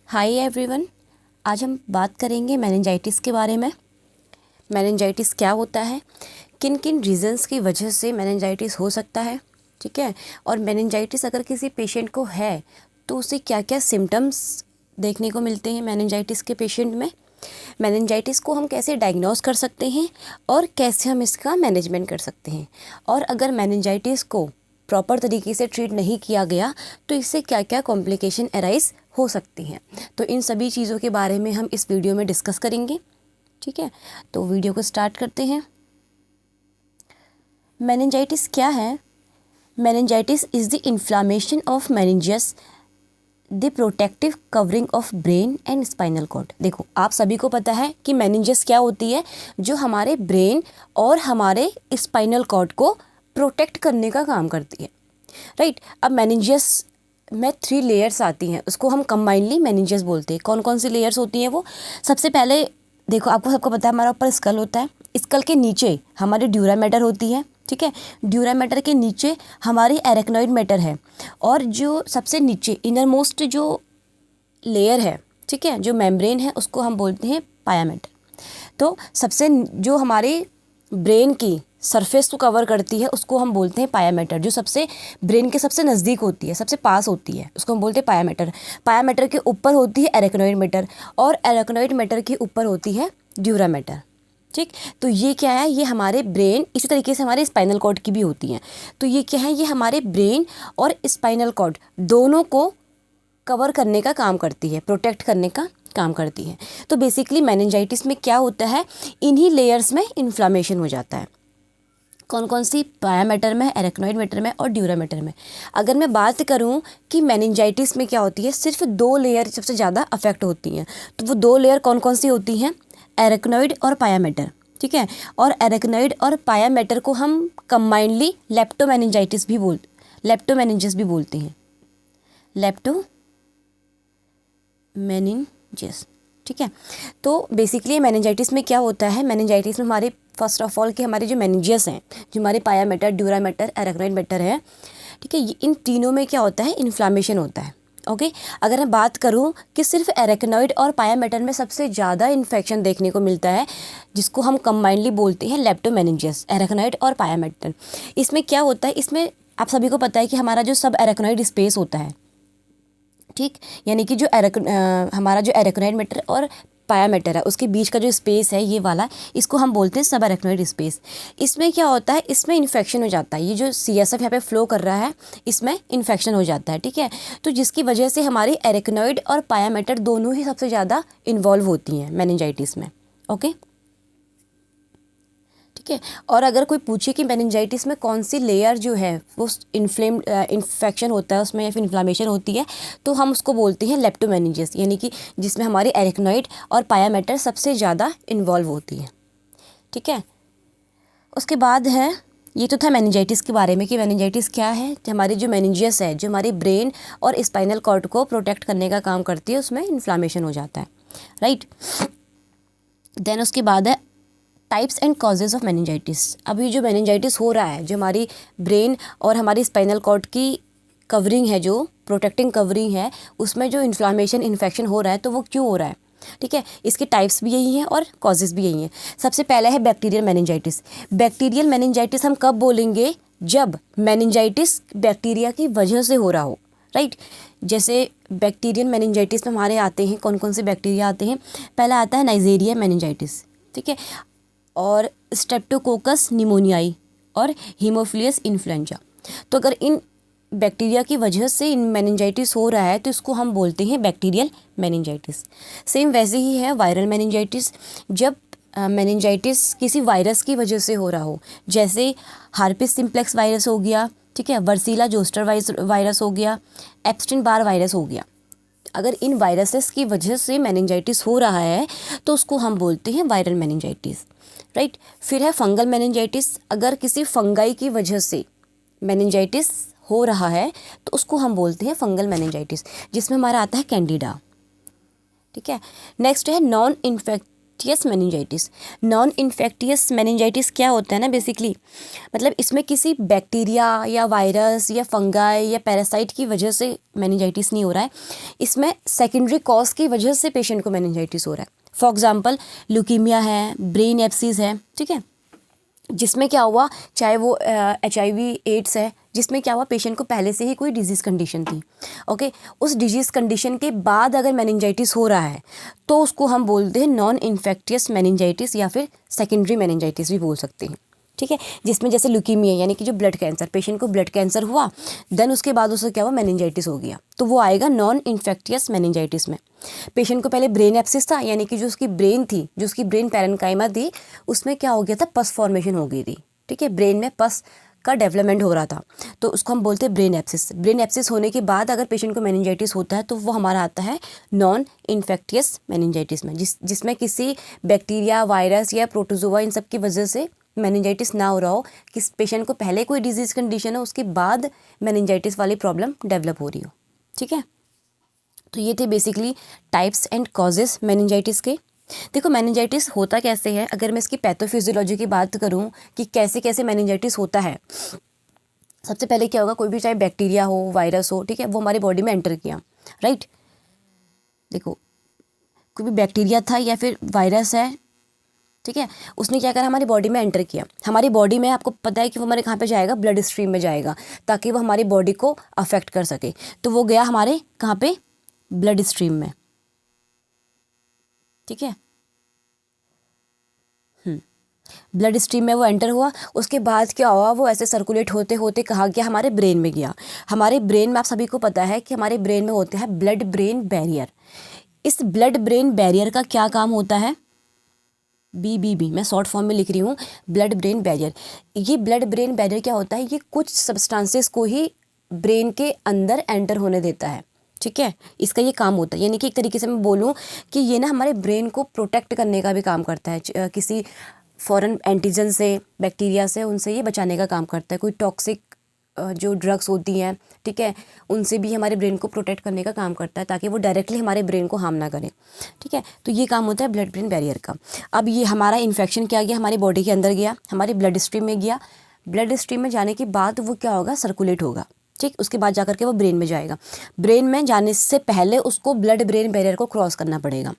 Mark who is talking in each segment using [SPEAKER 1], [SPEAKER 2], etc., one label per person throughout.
[SPEAKER 1] Hi everyone. आज हम बात करेंगे मेनिंजाइटिस के बारे में। मेनिंजाइटिस क्या होता है, किन किन रीज़न्स की वजह से मेनिंजाइटिस हो सकता है, ठीक है। और मेनिंजाइटिस अगर किसी पेशेंट को है तो उसे क्या क्या सिम्टम्स देखने को मिलते हैं मेनिंजाइटिस के पेशेंट में। मेनिंजाइटिस को हम कैसे डायग्नोस कर सकते हैं और कैसे हम इसका मैनेजमेंट कर सकते हैं। और अगर मेनिंजाइटिस को प्रॉपर तरीके से ट्रीट नहीं किया गया तो इससे क्या क्या कॉम्प्लिकेशन अराइज हो सकती हैं। तो इन सभी चीज़ों के बारे में हम इस वीडियो में डिस्कस करेंगे, ठीक है। तो वीडियो को स्टार्ट करते हैं। मेनिंजाइटिस क्या है? Meningitis is the inflammation of meninges, the protective covering of brain and spinal cord. देखो, आप सभी को पता है कि मेनिंजस क्या होती है, जो हमारे ब्रेन और हमारे स्पाइनल कॉर्ड को प्रोटेक्ट करने का काम करती है, राइट। अब मेनिंजस में 3 लेयर्स आती हैं, उसको हम कंबाइनली मेनिंजस बोलते हैं। कौन कौन सी लेयर्स होती हैं वो? सबसे पहले देखो, आपको सबको पता है हमारा ऊपर स्कल होता है, स्कल के नीचे हमारी ड्यूरा मैटर होती है, ठीक है। ड्यूरा मैटर के नीचे हमारी एरेक्नॉइड मैटर है, और जो सबसे नीचे इनर मोस्ट जो लेयर है, ठीक है, जो मेम्ब्रेन है, उसको हम बोलते हैं पाया मैटर। तो सबसे जो हमारे ब्रेन की सरफेस को कवर करती है उसको हम बोलते हैं पाया मैटर। जो सबसे ब्रेन के सबसे नज़दीक होती है, सबसे पास होती है, उसको हम बोलते हैं पाया मैटर। पाया मैटर के ऊपर होती है एरेक्नॉइड मैटर, और एरेक्नॉइड मैटर के ऊपर होती है ड्यूरा मैटर, ठीक। तो ये क्या है, ये हमारे ब्रेन, इसी तरीके से हमारे स्पाइनल कॉर्ड की भी होती हैं। तो ये क्या है, ये हमारे ब्रेन और स्पाइनल कॉर्ड दोनों को कवर करने का काम करती है, प्रोटेक्ट करने का काम करती है। तो बेसिकली मेनिंजाइटिस में क्या होता है, इन्हीं लेयर्स में इन्फ्लामेशन हो जाता है। कौन कौन सी? पाया मैटर में, एरेक्नॉइड मैटर में और ड्यूरा मैटर में। अगर मैं बात करूं कि मेनिंजाइटिस में क्या होती है, सिर्फ 2 लेयर सबसे ज़्यादा अफेक्ट होती हैं। तो वो 2 लेयर कौन कौन सी होती हैं? एरेक्नॉइड और पाया मैटर, ठीक है। और एरेक्नॉइड और पाया मैटर को हम कंबाइनली लेप्टोमेनिंजाइटिस भी लेप्टोमेनिंजस भी बोलते हैं। लेप्टोमेनिंजस, ठीक है। तो बेसिकली मेनिंजाइटिस में क्या होता है, मेनिंजाइटिस में हमारे फर्स्ट ऑफ ऑल कि हमारे जो मेनिंजियस हैं, जो हमारे पाया matter, dura mater, arachnoid matter है, ठीक है, इन तीनों में क्या होता है, इन्फ्लामेशन होता है, ओके। अगर मैं बात करूं कि सिर्फ एरेक्नॉइड और पाया मैटर में सबसे ज़्यादा इन्फेक्शन देखने को मिलता है, जिसको हम कंबाइनली बोलते हैं लेप्टोमेनिंजियस, एरेक्नॉइड और पाया मैटर। इसमें क्या होता है, इसमें आप सभी को पता है कि हमारा जो सब एरेक्नॉइड स्पेस होता है, ठीक, यानी कि जो हमारा जो एरेक्नॉइड मैटर और पाया मैटर है उसके बीच का जो स्पेस है, ये वाला, इसको हम बोलते हैं सब एरेक्नॉइड स्पेस। इसमें क्या होता है, इसमें इन्फेक्शन हो जाता है। ये जो CSF यहाँ पे फ्लो कर रहा है, इसमें इन्फेक्शन हो जाता है, ठीक है। तो जिसकी वजह से हमारी एरेक्नॉइड और पाया मैटर दोनों ही सबसे ज़्यादा इन्वॉल्व होती हैं मेनिंजाइटिस में, ओके, ठीक है। और अगर कोई पूछे कि मेनिंजाइटिस में कौन सी लेयर जो है वो इन्फेक्शन होता है उसमें, या फिर इन्फ्लामेशन होती है, तो हम उसको बोलते हैं लेप्टोमेनिंजियस, यानी कि जिसमें हमारी एरेक्नॉइड और पाया मैटर सबसे ज़्यादा इन्वॉल्व होती है, ठीक है। उसके बाद है, ये तो था मेनिंजाइटिस के बारे में कि मेनिंजाइटिस क्या है। हमारी जो मेनिंजियस है, जो हमारी ब्रेन और स्पाइनल कॉर्ड को प्रोटेक्ट करने का काम करती है, उसमें इन्फ्लामेशन हो जाता है, राइट। देन उसके बाद है types and causes of meningitis. अभी जो मेनिंजाइटिस हो रहा है, जो हमारी ब्रेन और हमारी स्पाइनल कॉर्ड की कवरिंग है, जो प्रोटेक्टिंग कवरिंग है, उसमें जो इन्फ्लामेशन, इन्फेक्शन हो रहा है, तो वो क्यों हो रहा है, ठीक है। इसके टाइप्स भी यही हैं और कॉजेज़ भी यही हैं। सबसे पहला है बैक्टीरियल मेनिंजाइटिस। बैक्टीरियल मेनिंजाइटिस हम कब बोलेंगे, जब मेनिंजाइटिस बैक्टीरिया की वजह से हो रहा हो, राइट। जैसे बैक्टीरियल मेनिंजाइटिस में हमारे आते हैं, कौन कौन से बैक्टीरिया आते हैं? पहला आता है नाइजेरिया मेनिंजाइटिस, ठीक है, और स्ट्रेप्टोकोकस निमोनियाई और हीमोफिलियस इन्फ्लुएंजा। तो अगर इन बैक्टीरिया की वजह से इन मेनिंजाइटिस हो रहा है तो इसको हम बोलते हैं बैक्टीरियल मेनिंजाइटिस। सेम वैसे ही है वायरल मेनिंजाइटिस। जब मेनिंजाइटिस किसी वायरस की वजह से हो रहा हो, जैसे हार्पिस सिम्प्लेक्स वायरस हो गया, ठीक है, वर्सीला जोस्टर वायरस हो गया, एप्स्टीन बार वायरस हो गया, अगर इन वायरसेस की वजह से मेनिंजाइटिस हो रहा है तो उसको हम बोलते हैं वायरल मेनिंजाइटिस, राइट। फिर है फंगल मेनिंजाइटिस। अगर किसी फंगाई की वजह से मेनिंजाइटिस हो रहा है तो उसको हम बोलते हैं फंगल मेनिंजाइटिस, जिसमें हमारा आता है कैंडिडा, ठीक है। नेक्स्ट है infectious meningitis. Non infectious meningitis क्या होता है ना बेसिकली, मतलब इसमें किसी बैक्टीरिया या वायरस या फंगाई या पैरासाइट की वजह से मेनिंजाइटिस नहीं हो रहा है, इसमें सेकेंडरी कॉज की वजह से पेशेंट को मेनिंजाइटिस हो रहा है। फॉर एग्जांपल ल्यूकीमिया है, ब्रेन एब्सिस है, ठीक है, जिसमें क्या हुआ, चाहे वो HIV एड्स है, जिसमें क्या हुआ, पेशेंट को पहले से ही कोई डिजीज़ कंडीशन थी, ओके, उस डिजीज़ कंडीशन के बाद अगर मेनिंजाइटिस हो रहा है तो उसको हम बोलते हैं नॉन इन्फेक्टियस मेनिंजाइटिस या फिर सेकेंडरी मेनिंजाइटिस भी बोल सकते हैं, ठीक है। जिसमें जैसे ल्यूकीमिया यानी कि जो ब्लड कैंसर, पेशेंट को ब्लड कैंसर हुआ, देन उसके बाद उसको क्या हुआ, मेनिंजाइटिस हो गया, तो वो आएगा नॉन इन्फेक्टियस मेनिंजाइटिस में। पेशेंट को पहले ब्रेन एब्सिस था, यानी कि जो उसकी ब्रेन थी, जो उसकी ब्रेन पैरेन्काइमा थी, उसमें क्या हो गया था, पस फॉर्मेशन हो गई थी, ठीक है, ब्रेन में पस का डेवलपमेंट हो रहा था, तो उसको हम बोलते हैं ब्रेन एब्सिस। ब्रेन एब्सिस होने के बाद अगर पेशेंट को मेनिंजाइटिस होता है तो वो हमारा आता है नॉन इन्फेक्टियस मेनिंजाइटिस में, जिसमें किसी बैक्टीरिया, वायरस या प्रोटोजोआ इन सब की वजह से मेनिंजाइटिस ना हो रहा हो, किस पेशेंट को पहले कोई डिजीज़ कंडीशन है, उसके बाद मेनिंजाइटिस वाली प्रॉब्लम डेवलप हो रही हो, ठीक है। तो ये थे basically types and causes meningitis के। देखो मेनिंजाइटिस होता कैसे है, अगर मैं इसकी पैथोफिजियोलॉजी की बात करूं कि कैसे कैसे मेनिंजाइटिस होता है, सबसे पहले क्या होगा, कोई भी चाहे बैक्टीरिया हो, वायरस हो, ठीक है, वो हमारी बॉडी में एंटर किया, राइट। देखो कोई भी बैक्टीरिया था या फिर वायरस है, ठीक है, उसने क्या करा, हमारी बॉडी में एंटर किया। हमारी बॉडी में आपको पता है कि वो हमारे कहाँ पे जाएगा, ब्लड स्ट्रीम में जाएगा, ताकि वो हमारी बॉडी को अफेक्ट कर सके। तो वो गया हमारे कहाँ पे, ब्लड स्ट्रीम में, ठीक है, ब्लड स्ट्रीम में वो एंटर हुआ। उसके बाद क्या हुआ, वो ऐसे सर्कुलेट होते होते कहाँ गया, हमारे ब्रेन में गया। हमारे ब्रेन में आप सभी को पता है कि हमारे ब्रेन में होते हैं ब्लड ब्रेन बैरियर। इस ब्लड ब्रेन बैरियर का क्या काम होता है, BBB, मैं शॉर्ट फॉर्म में लिख रही हूँ, ब्लड ब्रेन बैरियर। ये ब्लड ब्रेन बैरियर क्या होता है, ये कुछ सब्सटेंसेस को ही ब्रेन के अंदर एंटर होने देता है, ठीक है, इसका ये काम होता है। यानी कि एक तरीके से मैं बोलूँ कि ये ना हमारे ब्रेन को प्रोटेक्ट करने का भी काम करता है, किसी फॉरेन एंटीजन से, बैक्टीरिया से, उनसे ये बचाने का काम करता है। कोई टॉक्सिक जो ड्रग्स होती हैं, ठीक है, उनसे भी हमारे ब्रेन को प्रोटेक्ट करने का काम करता है, ताकि वो डायरेक्टली हमारे ब्रेन को हार्म ना करें, ठीक है। तो ये काम होता है ब्लड ब्रेन बैरियर का। अब ये हमारा इन्फेक्शन क्या गया, हमारी बॉडी के अंदर गया, हमारे ब्लड स्ट्रीम में गया। ब्लड स्ट्रीम में जाने के बाद वो क्या होगा, सर्कुलेट होगा, ठीक, उसके बाद जाकर के वो ब्रेन में जाएगा। ब्रेन में जाने से पहले उसको ब्लड ब्रेन बैरियर को क्रॉस करना पड़ेगा,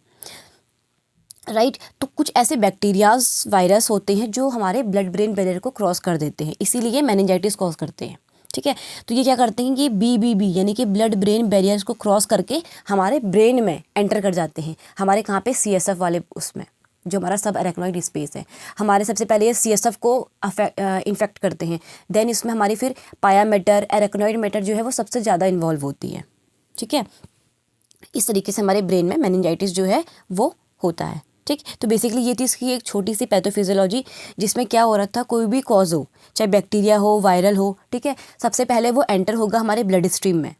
[SPEAKER 1] राइट। तो कुछ ऐसे बैक्टीरियाज, वायरस होते हैं जो हमारे ब्लड ब्रेन बैरियर को क्रॉस कर देते हैं, इसीलिए मेनिंजाइटिस कॉज करते हैं, ठीक है। तो ये क्या करते हैं कि BBB यानी कि ब्लड ब्रेन बैरियर्स को क्रॉस करके हमारे ब्रेन में एंटर कर जाते हैं, हमारे कहाँ पे, CSF वाले उसमें, जो हमारा सब अरेक्नॉइड स्पेस है। हमारे सबसे पहले ये CSF को इन्फेक्ट करते हैं, देन इसमें हमारी फिर पाया मैटर, अरेक्नॉइड मैटर जो है वो सबसे ज़्यादा इन्वॉल्व होती है, ठीक है। इस तरीके से हमारे ब्रेन में मेनिंजाइटिस जो है वो होता है, ठीक। तो बेसिकली ये थी इसकी एक छोटी सी पैथोफिजियोलॉजी, जिसमें क्या हो रहा था, कोई भी कॉज हो, चाहे बैक्टीरिया हो, वायरल हो, ठीक है, सबसे पहले वो एंटर होगा हमारे ब्लड स्ट्रीम में,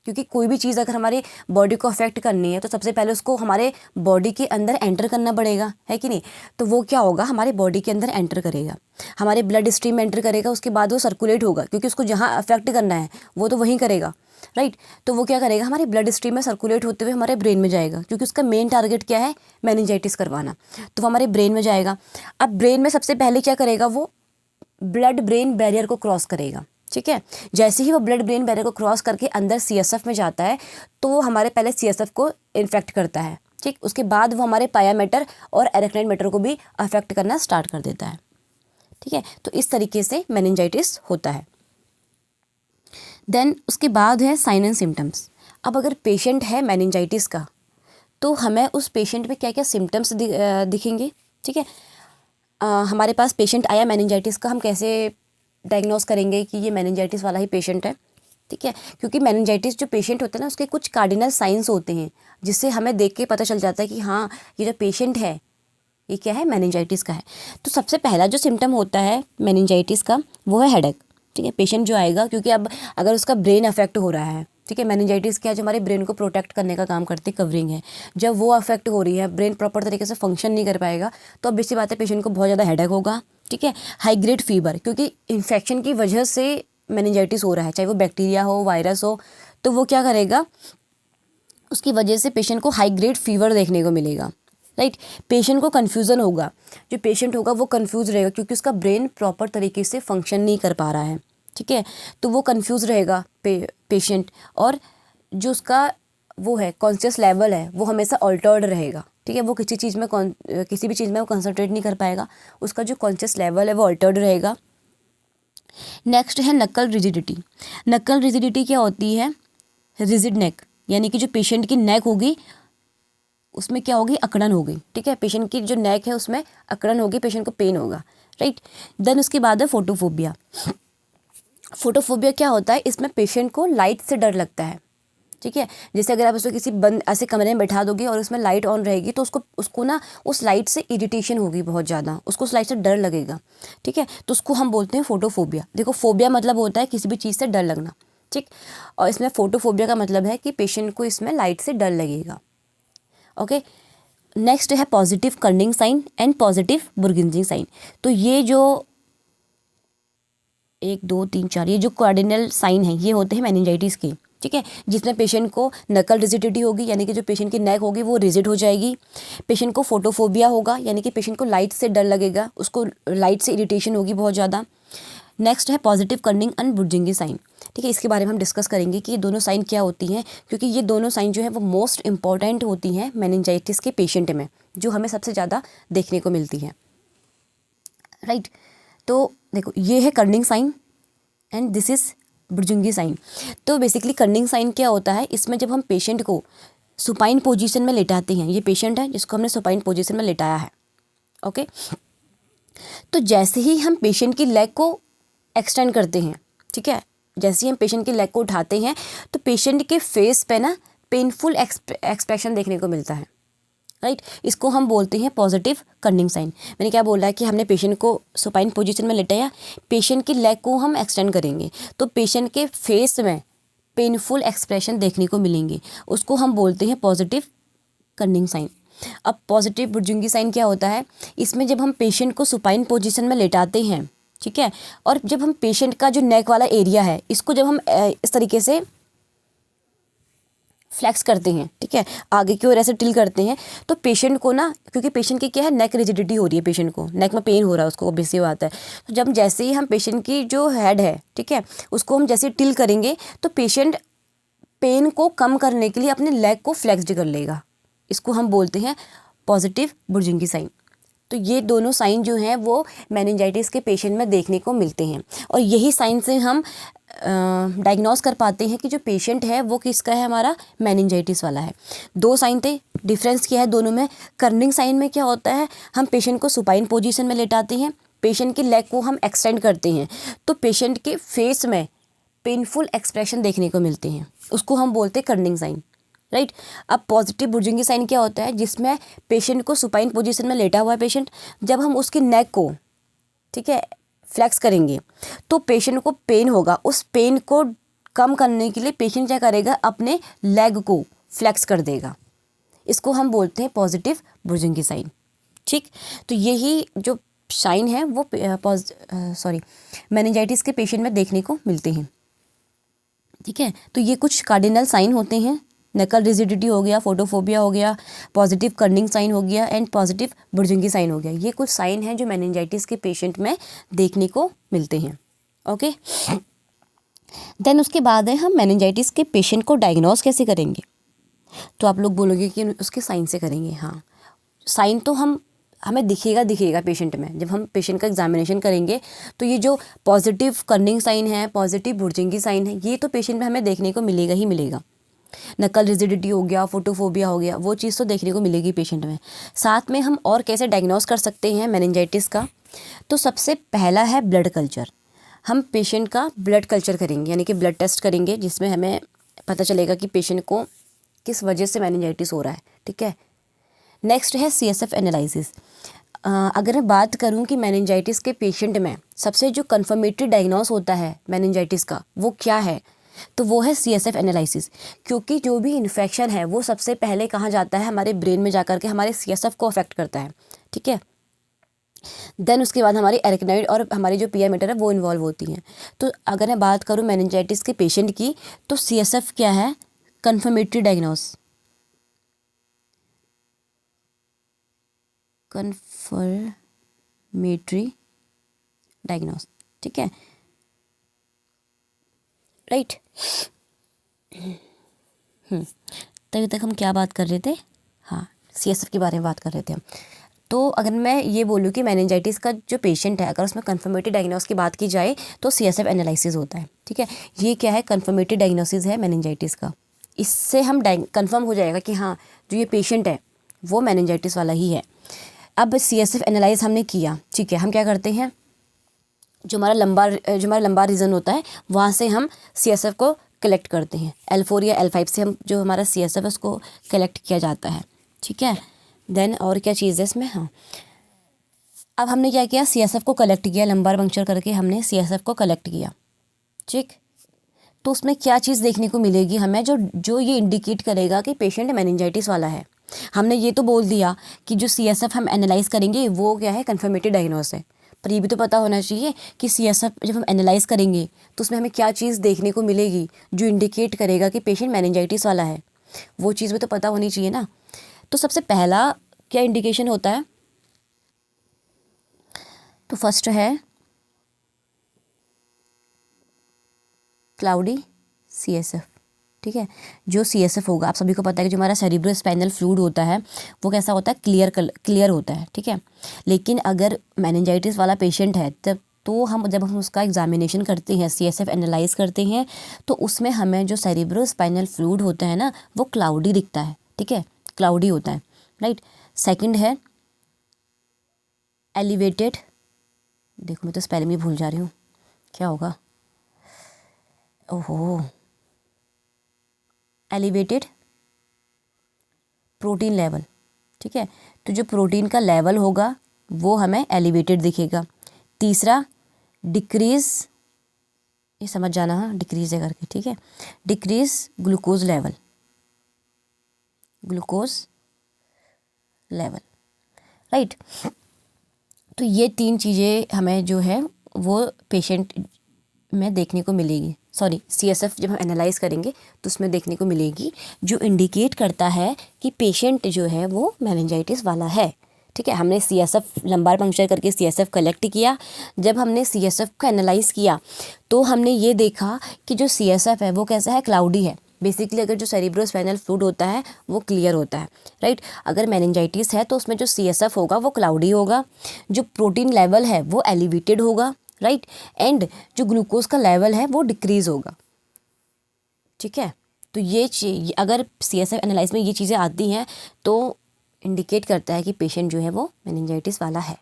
[SPEAKER 1] क्योंकि कोई भी चीज़ अगर हमारी बॉडी को अफेक्ट करनी है तो सबसे पहले उसको हमारे बॉडी के अंदर एंटर करना पड़ेगा, है कि नहीं। तो वो क्या होगा, हमारे बॉडी के अंदर एंटर करेगा, हमारे ब्लड स्ट्रीम में एंटर करेगा, उसके बाद वो सर्कुलेट होगा, क्योंकि उसको जहाँ अफेक्ट करना है वो तो वहीं करेगा, राइट। तो वो क्या करेगा, हमारे ब्लड स्ट्रीम में सर्कुलेट होते हुए हमारे ब्रेन में जाएगा, क्योंकि उसका मेन टारगेट क्या है, मेनिंजाइटिस करवाना। तो वो हमारे ब्रेन में जाएगा। अब ब्रेन में सबसे पहले क्या करेगा, वो ब्लड ब्रेन बैरियर को क्रॉस करेगा, ठीक है। जैसे ही वो ब्लड ब्रेन बैरियर को क्रॉस करके अंदर CSF में जाता है, तो वो हमारे पहले CSF को इन्फेक्ट करता है, ठीक। उसके बाद वो हमारे पाया मैटर और एरेक्नॉइड मैटर को भी अफेक्ट करना स्टार्ट कर देता है, ठीक है। तो इस तरीके से मेनिंजाइटिस होता है। देन उसके बाद है साइन एंड सिम्टम्स। अब अगर पेशेंट है मेनिंजाइटिस का, तो हमें उस पेशेंट में क्या क्या सिम्टम्स दिखेंगे, ठीक है। हमारे पास पेशेंट आया मेनिंजाइटिस का, हम कैसे डायग्नोस करेंगे कि ये मेनिंजाइटिस वाला ही पेशेंट है, ठीक है। क्योंकि मेनिंजाइटिस जो पेशेंट होता है ना, उसके कुछ कार्डिनल साइंस होते हैं, जिससे हमें देख के पता चल जाता है कि हाँ, ये जो पेशेंट है ये क्या है, मेनिंजाइटिस का है। तो सबसे पहला जो सिम्टम होता है मेनिंजाइटिस का, वो है हेडेक, ठीक है। पेशेंट जो आएगा, क्योंकि अब अगर उसका ब्रेन अफेक्ट हो रहा है, ठीक है, मेनिंजाइटिस क्या है, जो हमारे ब्रेन को प्रोटेक्ट करने का काम करती है, कवरिंग है, जब वो अफेक्ट हो रही है, ब्रेन प्रॉपर तरीके से फंक्शन नहीं कर पाएगा, तो अब बेसिक बात है, पेशेंट को बहुत ज़्यादा हेडेक होगा, ठीक है। हाई ग्रेड फीवर, क्योंकि इन्फेक्शन की वजह से मेनिंजाइटिस हो रहा है, चाहे वो बैक्टीरिया हो, वायरस हो, तो वो क्या करेगा, उसकी वजह से पेशेंट को हाई ग्रेड फीवर देखने को मिलेगा, राइट। पेशेंट को कन्फ्यूज़न होगा, जो पेशेंट होगा वो कन्फ्यूज़ रहेगा क्योंकि उसका ब्रेन प्रॉपर तरीके से फंक्शन नहीं कर पा रहा है, ठीक है। तो वो कन्फ्यूज़ रहेगा पेशेंट, और जो उसका वो है कॉन्शियस लेवल है वो हमेशा अल्टर्ड रहेगा, ठीक है। वो किसी भी चीज़ में वो कंसंट्रेट नहीं कर पाएगा, उसका जो कॉन्शियस लेवल है वो अल्टर्ड रहेगा। नेक्स्ट है नक्कल रिजिडिटी। नक्कल रिजिडिटी क्या होती है? रिजिड नेक, यानी कि जो पेशेंट की नेक होगी उसमें क्या होगी? अकड़न होगी, ठीक है। पेशेंट की जो नेक है उसमें अकड़न होगी, पेशेंट को पेन होगा, राइट। देन उसके बाद है फोटोफोबिया। फोटोफोबिया क्या होता है? इसमें पेशेंट को लाइट से डर लगता है, ठीक है। जैसे अगर आप उसको किसी बंद ऐसे कमरे में बैठा दोगे और उसमें लाइट ऑन रहेगी तो उसको ना उस लाइट से इरिटेशन होगी बहुत ज़्यादा, उसको उस लाइट से डर लगेगा, ठीक है। तो उसको हम बोलते हैं फोटोफोबिया। देखो, फोबिया मतलब होता है किसी भी चीज़ से डर लगना, ठीक। और इसमें फोटोफोबिया का मतलब है कि पेशेंट को इसमें लाइट से डर लगेगा, ओके। नेक्स्ट है positive Kernig sign and positive Brudzinski sign. तो ये जो 1 2 3 4 ये जो कार्डिनल साइन है ये होते हैं मेनिंजाइटिस के, ठीक है। जिसमें पेशेंट को नकल रिजिडिटी होगी, यानी कि जो पेशेंट की नेक होगी वो रिजिड हो जाएगी। पेशेंट को फोटोफोबिया होगा, यानी कि पेशेंट को लाइट से डर लगेगा, उसको लाइट से इरिटेशन होगी बहुत ज़्यादा। नेक्स्ट है पॉजिटिव कर्निंग एंड बुर्जिंगी साइन, ठीक है। इसके बारे में हम डिस्कस करेंगे कि ये दोनों साइन क्या होती हैं, क्योंकि ये दोनों साइन जो है वो मोस्ट इंपॉर्टेंट होती हैं मेनिंजाइटिस के पेशेंट में, जो हमें सबसे ज़्यादा देखने को मिलती हैं, राइट। तो देखो, ये है Kernig sign and this is Brudzinski sign. तो बेसिकली कर्निंग साइन क्या होता है? इसमें जब हम पेशेंट को सुपाइन पोजीशन में लेटाते हैं, ये पेशेंट है जिसको हमने सुपाइन पोजीशन में लेटाया है, ओके। तो जैसे ही हम पेशेंट की लेग को एक्सटेंड करते हैं, ठीक है, जैसे ही हम पेशेंट की लेग को उठाते हैं तो पेशेंट के फेस पे ना पेनफुल एक्सप्रेशन देखने को मिलता है, राइट। इसको हम बोलते हैं पॉजिटिव कर्निंग साइन। मैंने क्या बोला है कि हमने पेशेंट को सुपाइन पोजीशन में लेटाया, पेशेंट की लेग को हम एक्सटेंड करेंगे तो पेशेंट के फेस में पेनफुल एक्सप्रेशन देखने को मिलेंगे, उसको हम बोलते हैं पॉजिटिव कर्निंग साइन। अब पॉजिटिव बुर्जिंगी साइन क्या होता है? इसमें जब हम पेशेंट को सुपाइन पोजीशन में लेटाते हैं, ठीक है, और जब हम पेशेंट का जो नेक वाला एरिया है इसको जब हम इस तरीके से फ्लैक्स करते हैं, ठीक है, आगे की ओर ऐसे टिल करते हैं, तो पेशेंट को ना, क्योंकि पेशेंट की क्या है, नेक रिजिडिटी हो रही है, पेशेंट को नेक में पेन हो रहा है, उसको ऑब्वियसली बात है। तो जब जैसे ही हम पेशेंट की जो हेड है, ठीक है, उसको हम जैसे टिल करेंगे तो पेशेंट पेन को कम करने के लिए अपने लेग को फ्लेक्स्ड कर लेगा, इसको हम बोलते हैं पॉजिटिव बुर्जिंगी साइन। तो ये दोनों साइन जो हैं वो मेनिंजाइटिस के पेशेंट में देखने को मिलते हैं, और यही साइन से हम डायग्नोस कर पाते हैं कि जो पेशेंट है वो किसका है, हमारा मेनिंजाइटिस वाला है। 2 साइन थे, डिफरेंस क्या है दोनों में? कर्निंग साइन में क्या होता है, हम पेशेंट को सुपाइन पोजीशन में लेटाते हैं, पेशेंट की लेग को हम एक्सटेंड करते हैं तो पेशेंट के फेस में पेनफुल एक्सप्रेशन देखने को मिलते हैं, उसको हम बोलते हैं कर्निंग साइन, राइट। अब पॉजिटिव बुर्जिंगी साइन क्या होता है? जिसमें पेशेंट को सुपाइन पोजीशन में लेटा हुआ है पेशेंट, जब हम उसकी नेक को, ठीक है, फ्लेक्स करेंगे तो पेशेंट को पेन होगा, उस पेन को कम करने के लिए पेशेंट क्या करेगा, अपने लेग को फ्लेक्स कर देगा, इसको हम बोलते हैं पॉजिटिव बुर्जिंगी साइन, ठीक। तो यही जो साइन है वो मेनिंजाइटिस के पेशेंट में देखने को मिलते हैं, ठीक है। तो ये कुछ कार्डिनल साइन होते हैं, नकल रिजिडिटी हो गया, फोटोफोबिया हो गया, पॉजिटिव कर्निंग साइन हो गया एंड पॉजिटिव बुर्जिंगी साइन हो गया। ये कुछ साइन हैं जो मेनिंजाइटिस के पेशेंट में देखने को मिलते हैं, ओके। देन उसके बाद है हम मेनिंजाइटिस के पेशेंट को डायग्नोस कैसे करेंगे। तो आप लोग बोलोगे कि उसके साइन से करेंगे। हाँ, साइन तो हमें दिखेगा पेशेंट में, जब हम पेशेंट का एग्जामिनेशन करेंगे तो ये जो पॉजिटिव कर्निंग साइन है, पॉजिटिव बुर्जिंगी साइन है, ये तो पेशेंट में हमें देखने को मिलेगा ही मिलेगा। नकल रिजिडिटी हो गया, फोटोफोबिया हो गया, वो चीज़ तो देखने को मिलेगी पेशेंट में। साथ में हम और कैसे डायग्नोस कर सकते हैं मेनिंजाइटिस का? तो सबसे पहला है ब्लड कल्चर। हम पेशेंट का ब्लड कल्चर करेंगे, यानी कि ब्लड टेस्ट करेंगे, जिसमें हमें पता चलेगा कि पेशेंट को किस वजह से मेनिंजाइटिस हो रहा है, ठीक है। नेक्स्ट है CSF एनालिसिस। अगर मैं बात करूं कि मेनिंजाइटिस के पेशेंट में सबसे जो कन्फर्मेटरी डायग्नोस होता है मेनिंजाइटिस का वो क्या है, तो वो है CSF एनालिसिस। क्योंकि जो भी इन्फेक्शन है वो सबसे पहले कहाँ जाता है, हमारे ब्रेन में जाकर के हमारे CSF को अफेक्ट करता है, ठीक है। देन उसके बाद हमारी एरेक्नॉइड और हमारी जो PI मीटर है वो इन्वॉल्व होती हैं। तो अगर मैं बात करूँ मेनिंजाइटिस के पेशेंट की, तो CSF क्या है, कन्फर्मेटरी डायग्नोस। कन्फर्मेटरी डायग्नोस, ठीक है, राइट। तभी तक हम क्या बात कर रहे थे, हाँ CSF के बारे में बात कर रहे थे हम। तो अगर मैं ये बोलूँ कि मेनिंजाइटिस का जो पेशेंट है, अगर उसमें कन्फर्मेटरी डायग्नोस की बात की जाए तो CSF एनालिसिस होता है, ठीक है। ये क्या है, कन्फर्मेटरी डायग्नोसिस है मेनिंजाइटिस का। इससे हम कंफर्म हो जाएगा कि हाँ जो ये पेशेंट है वो मेनिंजाइटिस वाला ही है। अब CSF एनालाइज हमने किया, ठीक है, हम क्या करते हैं, जो हमारा लंबा रीजन होता है वहाँ से हम CSF को कलेक्ट करते हैं। L4 या L5 से हम जो हमारा CSF है उसको कलेक्ट किया जाता है, ठीक है। देन और क्या चीज़ है इसमें, हाँ अब हमने क्या किया, CSF को कलेक्ट किया, लंबार पंक्चर करके हमने CSF को कलेक्ट किया, ठीक। तो उसमें क्या चीज़ देखने को मिलेगी हमें, जो जो ये इंडिकेट करेगा कि पेशेंट मेनिंजाइटिस वाला है। हमने ये तो बोल दिया कि जो CSF हम एनालाइज करेंगे वो क्या है, कन्फर्मेटरी डायग्नोस है। पर ये भी तो पता होना चाहिए कि CSF जब हम एनालाइज करेंगे तो उसमें हमें क्या चीज़ देखने को मिलेगी जो इंडिकेट करेगा कि पेशेंट मेनिंजाइटिस वाला है, वो चीज़ भी तो पता होनी चाहिए ना। तो सबसे पहला क्या इंडिकेशन होता है, तो फर्स्ट है क्लाउडी CSF, ठीक है। जो CSF होगा, आप सभी को पता है कि जो हमारा सेरिब्रो स्पाइनल फ्लूइड होता है वो कैसा होता है, क्लियर होता है, ठीक है। लेकिन अगर मेनिंजाइटिस वाला पेशेंट है जब जब हम उसका एग्जामिनेशन करते हैं, CSF एनालाइज करते हैं, तो उसमें हमें जो सेरिब्रो स्पाइनल फ्लूइड होता है ना वो क्लाउडी दिखता है, ठीक है, क्लाउडी होता है, राइट। सेकेंड है एलिवेटेड, देखो मैं तो स्पेलिंग भी भूल जा रही हूँ, क्या होगा, ओहो, एलिवेटेड प्रोटीन लेवल, ठीक है। तो जो प्रोटीन का लेवल होगा वो हमें एलिवेटेड दिखेगा। तीसरा डिक्रीज, ये समझ जाना, हाँ डिक्रीज है करके, ठीक है, डिक्रीज ग्लूकोज लेवल, राइट। तो ये 3 चीज़ें हमें जो है वो पेशेंट में देखने को मिलेगी, CSF जब हम एनालाइज करेंगे तो उसमें देखने को मिलेगी जो इंडिकेट करता है कि पेशेंट जो है वो मेनिंजाइटिस वाला है, ठीक है। हमने CSF लंबार पंक्चर करके CSF कलेक्ट किया। जब हमने CSF को एनालाइज किया तो हमने ये देखा कि जो CSF है वो कैसा है, क्लाउडी है। बेसिकली अगर जो सेरिब्रो स्पाइनल फ्लूइड होता है वो क्लियर होता है, राइट। अगर मेनिंजाइटिस है तो उसमें जो CSF होगा वो क्लाउडी होगा, जो प्रोटीन लेवल है वो एलिवेटेड होगा, राइट, एंड जो ग्लूकोज का लेवल है वो डिक्रीज होगा, ठीक है। तो ये अगर CSF एनालाइज में ये चीज़ें आती हैं तो इंडिकेट करता है कि पेशेंट जो है वो मेनिंजाइटिस वाला है।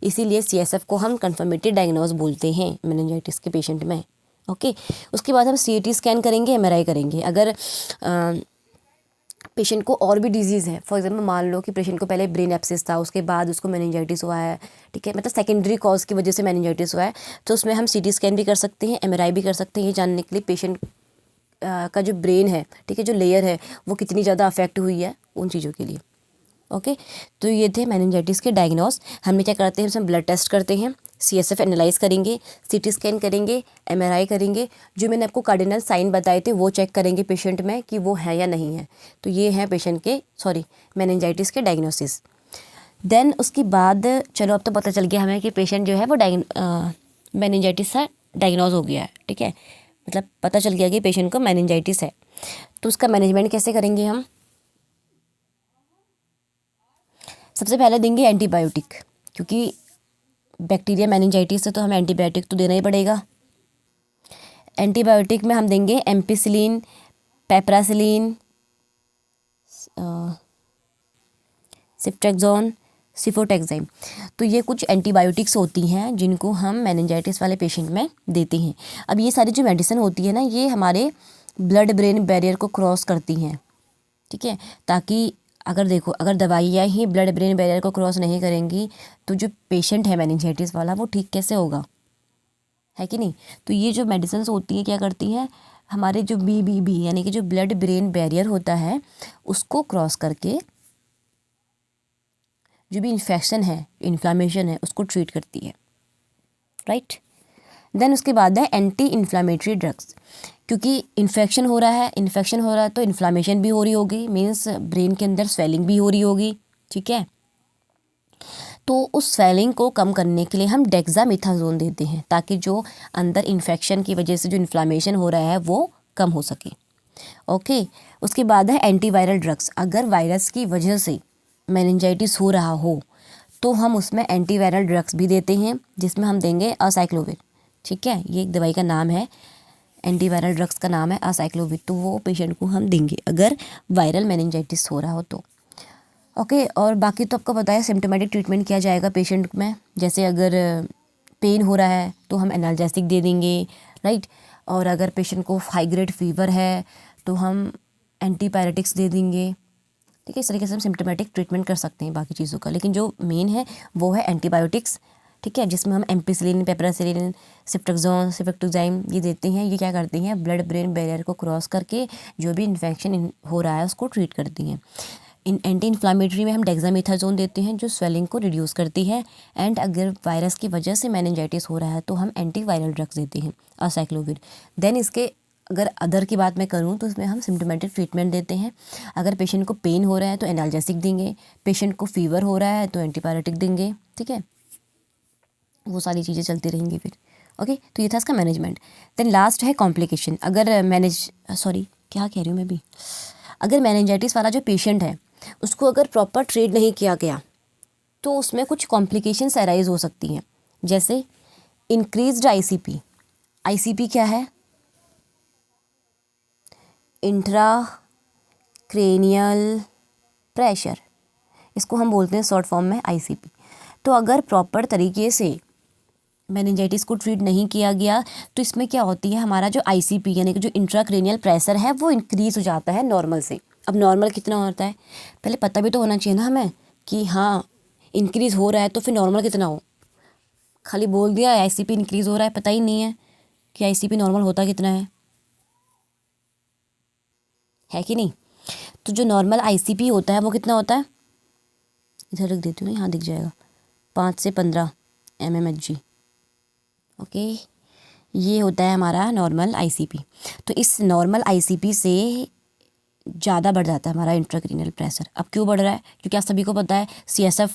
[SPEAKER 1] इसीलिए CSF को हम कन्फर्मेटरी डायग्नोस बोलते हैं मेनिंजाइटिस के पेशेंट में, ओके। उसके बाद हम CT स्कैन करेंगे, MRI करेंगे। अगर पेशेंट को और भी डिजीज़ है, फॉर एग्जांपल मान लो कि पेशेंट को पहले ब्रेन एब्सेस था, उसके बाद उसको मेनिंजाइटिस हुआ है, ठीक है, मतलब सेकेंडरी कॉज की वजह से मेनिंजाइटिस हुआ है, तो उसमें हम CT स्कैन भी कर सकते हैं, MRI भी कर सकते हैं, ये जानने के लिए पेशेंट का जो ब्रेन है, ठीक है, जो लेयर है वो कितनी ज़्यादा अफेक्ट हुई है, उन चीज़ों के लिए, ओके। तो ये थे मेनिंजाइटिस के डायग्नोस। हम क्या करते हैं, हम ब्लड टेस्ट करते हैं, CSF एनालाइज करेंगे, CT स्कैन करेंगे, MRI करेंगे, जो मैंने आपको कार्डिनल साइन बताए थे वो चेक करेंगे पेशेंट में कि वो है या नहीं है। तो ये है पेशेंट के मेनिंजाइटिस के डायग्नोसिस। देन उसके बाद चलो अब तो पता चल गया हमें कि पेशेंट जो है वो मेनिंजाइटिस से डायग्नोज हो गया है, ठीक है, मतलब पता चल गया कि पेशेंट को मेनिंजाइटिस है। तो उसका मैनेजमेंट कैसे करेंगे हम, सबसे पहले देंगे एंटीबायोटिक, क्योंकि बैक्टीरिया मेनिंजाइटिस है तो हमें एंटीबायोटिक तो देना ही पड़ेगा। एंटीबायोटिक में हम देंगे एम्पिसिलिन, पेप्रासिलिन, सिफ्ट्रेक्सोन, सिफोटेक्साइम। तो ये कुछ एंटीबायोटिक्स होती हैं जिनको हम मेनिंजाइटिस वाले पेशेंट में देते हैं। अब ये सारी जो मेडिसिन होती है ना ये हमारे ब्लड ब्रेन बैरियर को क्रॉस करती हैं, ठीक है, ताकि अगर देखो अगर दवाइयाँ ही ब्लड ब्रेन बैरियर को क्रॉस नहीं करेंगी तो जो पेशेंट है मेनिंजाइटिस वाला वो ठीक कैसे होगा, है कि नहीं। तो ये जो मेडिसिन होती हैं क्या करती हैं, हमारे जो BBB यानी कि जो ब्लड ब्रेन बैरियर होता है उसको क्रॉस करके जो भी इन्फेक्शन है, इन्फ्लामेशन है, उसको ट्रीट करती है, राइट। देन उसके बाद है एंटी इन्फ्लामेटरी ड्रग्स, क्योंकि इन्फेक्शन हो रहा है तो इन्फ्लामेशन भी हो रही होगी, मीन्स ब्रेन के अंदर स्वेलिंग भी हो रही होगी, ठीक है। तो उस स्वेलिंग को कम करने के लिए हम डेक्सामेथासोन देते हैं, ताकि जो अंदर इन्फेक्शन की वजह से जो इन्फ्लामेशन हो रहा है वो कम हो सके। ओके, उसके बाद है एंटीवायरल ड्रग्स। अगर वायरस की वजह से मेनिंजाइटिस हो रहा हो तो हम उसमें एंटीवायरल ड्रग्स भी देते हैं, जिसमें हम देंगे असाइक्लोविर। ठीक है, ये एक दवाई का नाम है, एंटीवायरल ड्रग्स का नाम है असाइक्लोविर। तो वो पेशेंट को हम देंगे अगर वायरल मेनिंजाइटिस हो रहा हो तो। ओके, और बाकी तो आपको पता है सिम्टोमेटिक ट्रीटमेंट किया जाएगा पेशेंट में। जैसे अगर पेन हो रहा है तो हम एनाल्जेसिक दे देंगे, राइट। और अगर पेशेंट को हाई ग्रेड फीवर है तो हम एंटीपायरेटिक्स दे देंगे। ठीक है, इस तरीके से हम सिम्टोमेटिक ट्रीटमेंट कर सकते हैं बाकी चीज़ों का, लेकिन जो मेन है वो है एंटीबायोटिक्स। ठीक है, जिसमें हम एम्पिसिलिन, पेपरासिलिन, सिफ्टोक्सोन, सिफ्टोक्साइम ये देते हैं। ये क्या करती हैं, ब्लड ब्रेन बैरियर को क्रॉस करके जो भी इन्फेक्शन हो रहा है उसको ट्रीट करती हैं। एंटी इन्फ्लामेटरी में हम डेक्सामेथासोन देते हैं जो स्वेलिंग को रिड्यूस करती है। एंड अगर वायरस की वजह से मेनिंजाइटिस हो रहा है तो हम एंटीवायरल ड्रग्स देते हैं असाइक्लोविर। देन इसके अगर अदर की बात मैं करूँ तो इसमें हम सिम्टोमेटिक ट्रीटमेंट देते हैं। अगर पेशेंट को पेन हो रहा है तो एनाल्जेसिक देंगे, पेशेंट को फीवर हो रहा है तो एंटीपायरेटिक देंगे। ठीक है, वो सारी चीज़ें चलती रहेंगी फिर। ओके, तो ये था इसका मैनेजमेंट। देन लास्ट है कॉम्प्लिकेशन। अगर क्या कह रही हूँ मैं भी, अगर मेनिंजाइटिस वाला जो पेशेंट है उसको अगर प्रॉपर ट्रीट नहीं किया गया तो उसमें कुछ कॉम्प्लिकेशंस अराइज हो सकती हैं। जैसे इंक्रीज्ड आईसीपी। आईसीपी क्या है, इंट्रा क्रेनियल प्रेशर, इसको हम बोलते हैं शॉर्ट फॉर्म में आईसीपी। तो अगर प्रॉपर तरीके से मेनिंजाइटिस को ट्रीट नहीं किया गया तो इसमें क्या होती है, हमारा जो आईसीपी यानी कि जो इंट्राक्रेनियल प्रेशर है वो इंक्रीज़ हो जाता है नॉर्मल से। अब नॉर्मल कितना होता है पहले पता भी तो होना चाहिए ना हमें कि हाँ इंक्रीज़ हो रहा है, तो फिर नॉर्मल कितना हो। खाली बोल दिया आईसीपी इंक्रीज़ हो रहा है, पता ही नहीं है कि आईसीपी नॉर्मल होता कितना है कि नहीं। तो जो नॉर्मल आईसीपी होता है वो कितना होता है, इधर लिख देती हूँ ना, यहाँ दिख जाएगा, 5 से 15 mmHg। ओके, ये होता है हमारा नॉर्मल आईसीपी। तो इस नॉर्मल आईसीपी से ज़्यादा बढ़ जाता है हमारा इंट्राक्रेनियल प्रेशर। अब क्यों बढ़ रहा है, क्योंकि आप सभी को पता है सीएसएफ,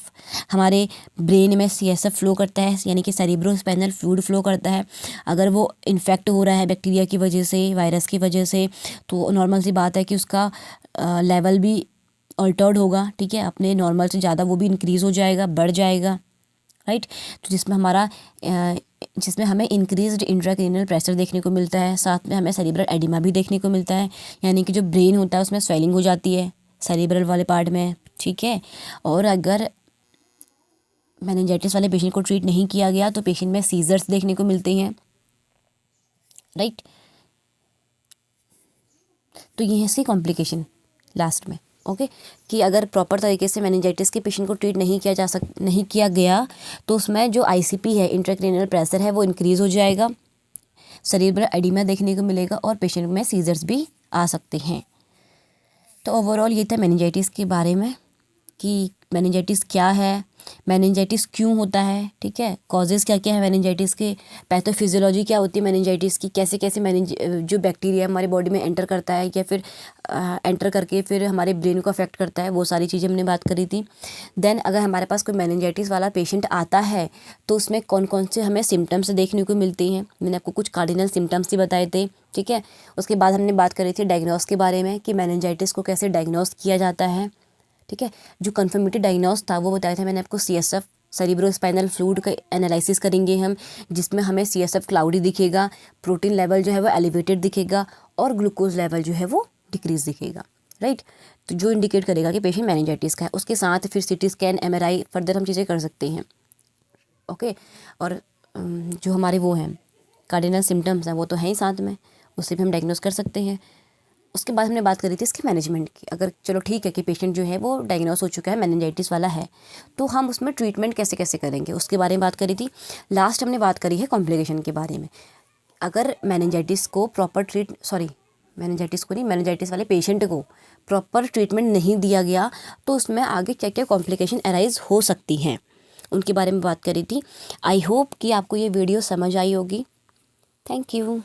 [SPEAKER 1] हमारे ब्रेन में सीएसएफ फ्लो करता है, यानी कि सेरिब्रोस्पाइनल फ्लूइड फ्लो करता है। अगर वो इन्फेक्ट हो रहा है बैक्टीरिया की वजह से, वायरस की वजह से, तो नॉर्मल सी बात है कि उसका लेवल भी अल्टर्ड होगा। ठीक है, अपने नॉर्मल से ज़्यादा वो भी इंक्रीज़ हो जाएगा, बढ़ जाएगा, राइट। तो जिसमें हमें इंक्रीज्ड इंट्राक्रेनियल प्रेशर देखने को मिलता है, साथ में हमें सेरिब्रल एडिमा भी देखने को मिलता है, यानी कि जो ब्रेन होता है उसमें स्वेलिंग हो जाती है सेरिब्रल वाले पार्ट में। ठीक है, और अगर मेनिंजाइटिस वाले पेशेंट को ट्रीट नहीं किया गया तो पेशेंट में सीजर्स देखने को मिलते हैं, राइट। तो ये है इसकी कॉम्प्लिकेशन लास्ट में। ओके, कि अगर प्रॉपर तरीके से मेनिंजाइटिस के पेशेंट को ट्रीट नहीं किया गया तो उसमें जो आईसीपी है, इंट्राक्रेनियल प्रेशर है, वो इंक्रीज़ हो जाएगा, सेरिब्रल एडिमा देखने को मिलेगा और पेशेंट में सीजर्स भी आ सकते हैं। तो ओवरऑल ये था मेनिंजाइटिस के बारे में कि मेनिंजाइटिस क्या है, मेनिंजाइटिस क्यों होता है, ठीक है, कॉजेज़ क्या क्या है मेनिंजाइटिस के, पैथोफिजियोलॉजी क्या होती है मेनिंजाइटिस की, कैसे कैसे जो बैक्टीरिया हमारे बॉडी में एंटर करता है या फिर एंटर करके फिर हमारे ब्रेन को अफेक्ट करता है, वो सारी चीज़ें हमने बात करी थी। देन अगर हमारे पास कोई मेनिंजाइटिस वाला पेशेंट आता है तो उसमें कौन कौन से हमें सिम्टम्स देखने को मिलते हैं, मैंने आपको कुछ कार्डिनल सिम्टम्स ही बताए थे। ठीक है, उसके बाद हमने बात करी थी डायग्नोस के बारे में कि मेनिंजाइटिस को कैसे डायग्नोस किया जाता है। ठीक है, जो कन्फर्मेटिव डायग्नोस था वो बताया था मैंने आपको, सीएसएफ सेरिब्रोस्पाइनल फ्लूइड का एनालिसिस करेंगे हम, जिसमें हमें सीएसएफ क्लाउडी दिखेगा, प्रोटीन लेवल जो है वो एलिवेटेड दिखेगा और ग्लूकोज लेवल जो है वो डिक्रीज दिखेगा, राइट। तो जो इंडिकेट करेगा कि पेशेंट मेनिंजाइटिस का है। उसके साथ फिर सीटी स्कैन, एमआरआई फर्दर हम चीज़ें कर सकते हैं। ओके, और जो हमारे वो हैं कार्डिनल सिम्टम्स हैं वो तो हैं ही साथ में, उससे भी हम डायग्नोस कर सकते हैं। उसके बाद हमने बात करी थी इसके मैनेजमेंट की। अगर चलो ठीक है कि पेशेंट जो है वो डायग्नोस हो चुका है, मेनिंजाइटिस वाला है, तो हम उसमें ट्रीटमेंट कैसे कैसे करेंगे उसके बारे में बात करी थी। लास्ट हमने बात करी है कॉम्प्लिकेशन के बारे में। अगर मेनिंजाइटिस वाले पेशेंट को प्रॉपर ट्रीटमेंट नहीं दिया गया तो उसमें आगे क्या क्या कॉम्प्लिकेशन अराइज हो सकती हैं, उनके बारे में बात करी थी। आई होप कि आपको ये वीडियो समझ आई होगी। Thank you.